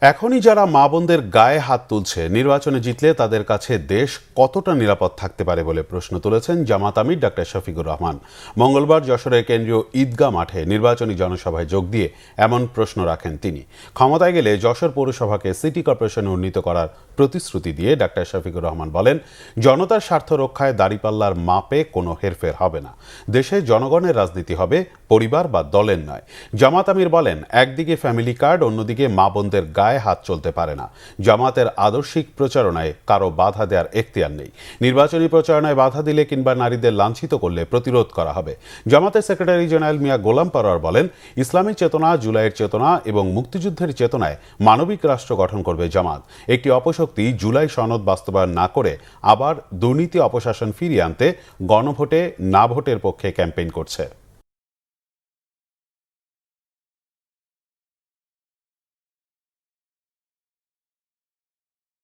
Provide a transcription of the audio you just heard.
এখনই যারা মা বোনদের গায়ে হাত তুলছে, নির্বাচনে জিতলে তাদের কাছে দেশ কতটা নিরাপদ থাকতে পারে বলে প্রশ্ন তুলেছেন জামাত আমির ডক্টর শফিকুর রহমান। মঙ্গলবার যশোরের কেন্দ্রীয় ঈদগাহ মাঠে নির্বাচনী জনসভায় যোগ দিয়ে এমন প্রশ্ন রাখেন তিনি। ক্ষমতায় গেলে যশোর পৌরসভাকে সিটি কর্পোরেশনে উন্নীত করার প্রতিশ্রুতি দিয়ে ডক্টর শফিকুর রহমান বলেন, জনতার স্বার্থ রক্ষায় দাঁড়িপাল্লার মাপে কোনো হেরফের হবে না। দেশে জনগণের রাজনীতি হবে, পরিবার বা দলের নয়। জামাত আমির বলেন, একদিকে ফ্যামিলি কার্ড, অন্যদিকে মা বোনদের গায়ে হাত চলতে পারে না। জামাতের আদর্শিক প্রচারণায় কারো বাধা দেওয়ার এখতিয়ার নেই। নির্বাচনী প্রচারণায় বাধা দিলে কিংবা নারীদের লাঞ্ছিত করলে প্রতিরোধ করা হবে। জামাতের সেক্রেটারি জেনারেল মিয়া গোলাম পরোয়ার বলেন, ইসলামী চেতনা, জুলাইয়ের চেতনা এবং মুক্তিযুদ্ধের চেতনায় মানবিক রাষ্ট্র গঠন করবে জামাত। একটি অপশক্তি জুলাই সনদ বাস্তবায়ন না করে আবার দুর্নীতি অপশাসন ফিরিয়ে আনতে গণভোটে না ভোটের পক্ষে ক্যাম্পেইন করছে।